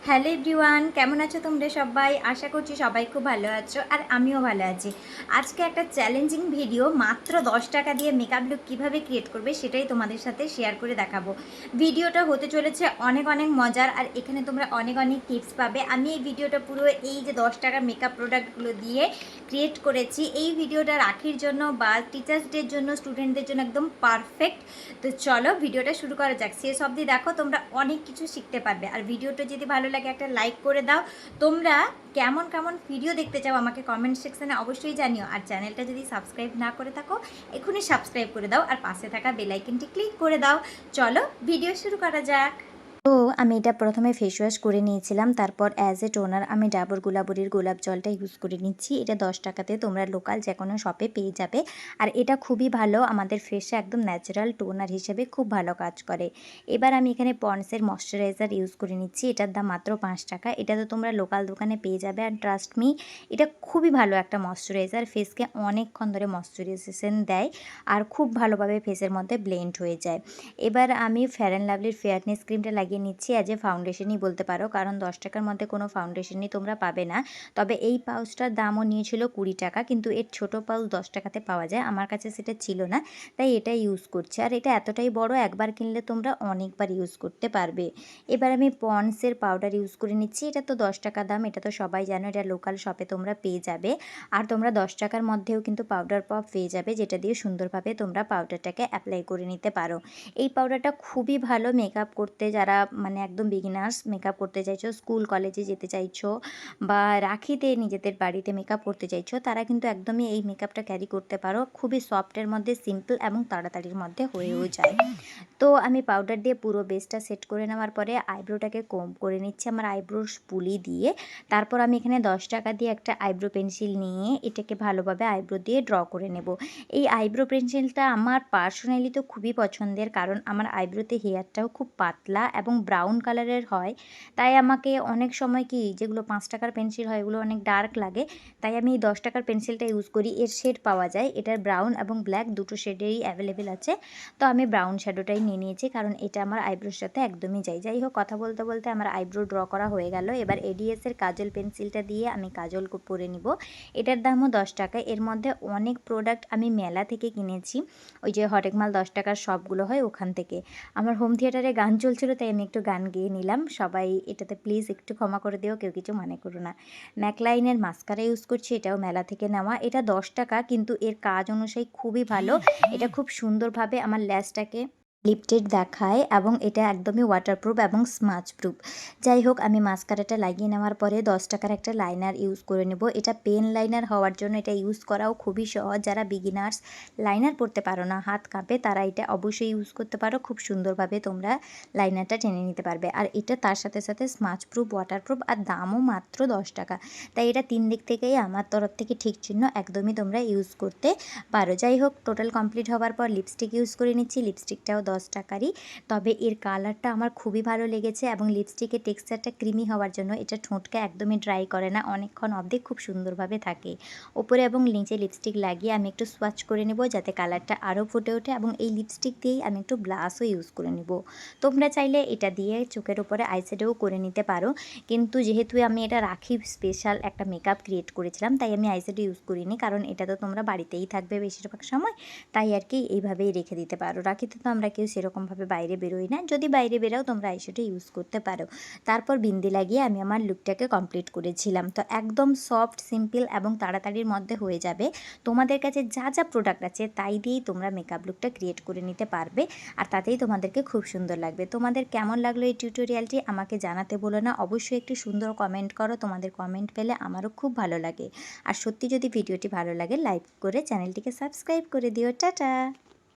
Hello everyone, কেমন আছো তোমরা সবাই? আশা করছি সবাই খুব ভালো আছো আর আমিও ভালো আছি। আজকে একটা চ্যালেঞ্জিং ভিডিও, মাত্র 10 টাকা দিয়ে মেকআপ লুক কীভাবে ক্রিয়েট করবে সেটাই তোমাদের সাথে শেয়ার করে দেখাবো। ভিডিওটা হতে চলেছে অনেক অনেক মজার, আর এখানে তোমরা অনেক অনেক টিপস পাবে। আমি এই ভিডিওটা পুরো এই যে 10 টাকা মেকআপ প্রোডাক্টগুলো দিয়ে ক্রিয়েট করেছি। এই ভিডিওটা রাখির জন্য বা টিচার্স ডের জন্য, স্টুডেন্টদের জন্য একদম পারফেক্ট। তো চলো ভিডিওটা শুরু করা যাক। শেষ অবধি দেখো, তোমরা অনেক কিছু শিখতে পারবে। আর ভিডিওটা যদি ভালো লাগে একটা লাইক করে দাও। তোমরা কেমন কেমন ভিডিও দেখতে চাও আমাকে কমেন্ট সেকশনে অবশ্যই জানিও। আর চ্যানেলটা যদি সাবস্ক্রাইব না করে থাকো, এখনই সাবস্ক্রাইব করে দাও আর পাশে থাকা বেল আইকনটি ক্লিক করে দাও। চলো ভিডিও শুরু করা যাক। তো আমি এটা প্রথমে ফেস ওয়াশ করে নিয়েছিলাম, তারপর অ্যাজ এ টোনার আমি ডাবর গুলাবরির গোলাপ জলটা ইউজ করে নিচ্ছি। এটা 10 টাকাতে তোমরা লোকাল যে কোনো শপে পেয়ে যাবে। আর এটা খুবই ভালো, আমাদের ফেসে একদম ন্যাচারাল টোনার হিসেবে খুব ভালো কাজ করে। এবার আমি এখানে পন্ডসের ময়শ্চারাইজার ইউজ করে নিচ্ছি। এটার দাম মাত্র 5 টাকা। এটা তো তোমরা লোকাল দোকানে পেয়ে যাবে। আর ট্রাস্ট মি, এটা খুবই ভালো একটা ময়শ্চারাইজার, ফেসকে অনেকক্ষণ ধরে ময়শ্চারাইজেশন দেয় আর খুব ভালোভাবে ফেসের মধ্যে ব্লেন্ড হয়ে যায়। এবার আমি ফেয়ার অ্যান্ড লাভলির ফেয়ারনেস ক্রিমটা লাগিয়ে নিচ্ছি। অ্যাজ এ ফাউন্ডেশনই বলতে পারো, কারণ 10 টাকার মধ্যে কোনো ফাউন্ডেশনই তোমরা পাবে না। তবে এই পাউচটার দামও নিয়েছিল 20 টাকা, কিন্তু এর ছোটো পাউচ 10 টাকাতে পাওয়া যায়। আমার কাছে সেটা ছিল না, তাই এটা ইউজ করছি। আর এটা এতটাই বড়, একবার কিনলে তোমরা অনেকবার ইউজ করতে পারবে। এবার আমি পন্ডসের পাউডার ইউজ করে নিচ্ছি। এটা তো 10 টাকা দাম, এটা তো সবাই জানো, এটা লোকাল শপে তোমরা পেয়ে যাবে। আর তোমরা 10 টাকার মধ্যেও কিন্তু পাউডার পপ পেয়ে যাবে, যেটা দিয়ে সুন্দরভাবে তোমরা পাউডারটাকে অ্যাপ্লাই করে নিতে পারো। এই পাউডারটা খুবই ভালো মেকআপ করতে, যারা মানে একদম বিগিনার্স মেকআপ করতে চাইছো, স্কুল কলেজে যেতে চাইছো বা রাখিতে নিজেদের বাড়িতে মেকআপ করতে চাইছো, তারা কিন্তু একদমই এই মেকআপটা ক্যারি করতে পারো। খুবই সফটের মধ্যে, সিম্পল এবং তাড়াতাড়ির মধ্যে হয়েও যায়। তো আমি পাউডার দিয়ে পুরো বেসটা সেট করে নেওয়ার পরে আইব্রোটাকে কোম্ব করে নিচ্ছি আমার আইব্রোর পুলি দিয়ে। তারপর আমি এখানে 10 টাকা দিয়ে একটা আইব্রো পেন্সিল নিয়ে এটাকে ভালোভাবে আইব্রো দিয়ে ড্র করে নেব। এই আইব্রো পেন্সিলটা আমার পার্সোনালি তো খুবই পছন্দের, কারণ আমার আইব্রোতে হেয়ারটাও খুব পাতলা এবং ব্রাউন কালারের হয়। তাই আমাকে অনেক সময় কি, যেগুলো 5 টাকার পেন্সিল হয় এগুলো অনেক ডার্ক লাগে, তাই আমি এই 10 টাকার পেন্সিলটা ইউজ করি। এর শেড পাওয়া যায়, এটার ব্রাউন এবং ব্ল্যাক দুটো শেডেরই অ্যাভেলেবেল আছে। তো আমি ব্রাউন শ্যাডোটাই নিয়ে নিয়েছি, কারণ এটা আমার আইব্রোর সাথে একদমই যাই হোক, কথা বলতে বলতে আমার আইব্রো ড্র করা হয়ে গেল। এবার এডিএসের কাজল পেন্সিলটা দিয়ে আমি কাজল পরে নিব। এটার দামও 10 টাকা। এর মধ্যে অনেক প্রোডাক্ট আমি মেলা থেকে কিনেছি, ওই যে হরেকমাল 10 টাকার শপগুলো হয় ওখান থেকে। আমার হোম থিয়েটারে গান চলছিল, তাই আমি একটু গান গেয়ে নিলাম। সবাই এটাতে প্লিজ একটু ক্ষমা করে দিও, কেউ কিছু মনে করো না। ম্যাকলাইনের মাস্কারা ইউজ করছি, এটাও মেলা থেকে নেওয়া। এটা 10 টাকা, কিন্তু এর কাজ অনুযায়ী খুবই ভালো। এটা খুব সুন্দরভাবে আমার ল্যাশটাকে লিফটেড দেখায় এবং এটা একদমই ওয়াটারপ্রুফ এবং স্মাচ প্রুফ। যাই হোক, আমি মাস্কারাটা লাগিয়ে নেওয়ার পরে 10 টাকার একটা লাইনার ইউজ করে নেব। এটা পেন লাইনার হওয়ার জন্য এটা ইউজ করাও খুবই সহজ। যারা বিগিনার্স, লাইনার পড়তে পারো না, হাত কাঁপে, তারা এটা অবশ্যই ইউজ করতে পারো। খুব সুন্দরভাবে তোমরা লাইনারটা টেনে নিতে পারবে। আর এটা তার সাথে সাথে স্মাচ প্রুফ, ওয়াটারপ্রুফ, আর দামও মাত্র 10 টাকা। তাই এটা 3 দিক থেকেই আমার তরফ থেকে ঠিক চিহ্ন, একদমই তোমরা ইউজ করতে পারো। যাই হোক, টোটাল কমপ্লিট হওয়ার পর লিপস্টিক ইউজ করে নিচ্ছি। লিপস্টিকটাও 10 টাকারই, তবে এর কালারটা আমার খুবই ভালো লেগেছে এবং লিপস্টিকের টেক্সচারটা ক্রিমি হওয়ার জন্য এটা ঠোঁটকে একদমই ড্রাই করে না, অনেকক্ষণ অবধি খুব সুন্দরভাবে থাকে। ওপরে এবং নিচে লিপস্টিক লাগিয়ে আমি একটু সোয়াচ করে নেব, যাতে কালারটা আরও ফুটে ওঠে। এবং এই লিপস্টিক দিয়েই আমি একটু ব্লাশও ইউজ করে নেব। তোমরা চাইলে এটা দিয়ে চোখের উপরে আইশ্যাডোও করে নিতে পারো, কিন্তু যেহেতু আমি এটা রাখি স্পেশাল একটা মেকআপ ক্রিয়েট করেছিলাম, তাই আমি আইশ্যাডো ইউজ করিনি, কারণ এটা তো তোমরা বাড়িতেই থাকবে বেশিরভাগ সময়, তাই আর কি এইভাবেই রেখে দিতে পারো। রাখিতে তো আমরা কেউ সেরকমভাবে বাইরে বেরোই না, যদি বাইরে বেরাও তোমরা আইশ্যাডো ইউজ করতে পারো। তারপর বিন্দি লাগিয়ে আমি আমার লুকটাকে কমপ্লিট করেছিলাম। তো একদম সফট, সিম্পল এবং তাড়াতাড়ির মধ্যে হয়ে যাবে। তোমাদের কাছে যা যা প্রোডাক্ট আছে তাই দিয়েই তোমরা মেকআপ লুকটা ক্রিয়েট করে নিতে পারবে, আর তাতেই তোমাদেরকে খুব সুন্দর লাগবে। তোমাদের কেমন লাগলো এই টিউটোরিয়ালটি আমাকে জানাতে বলো না, অবশ্যই একটি সুন্দর কমেন্ট করো। তোমাদের কমেন্ট পেলে আমারও খুব ভালো লাগে। আর সত্যি যদি ভিডিওটি ভালো লাগে, লাইক করে চ্যানেলটিকে সাবস্ক্রাইব করে দিও। টাটা।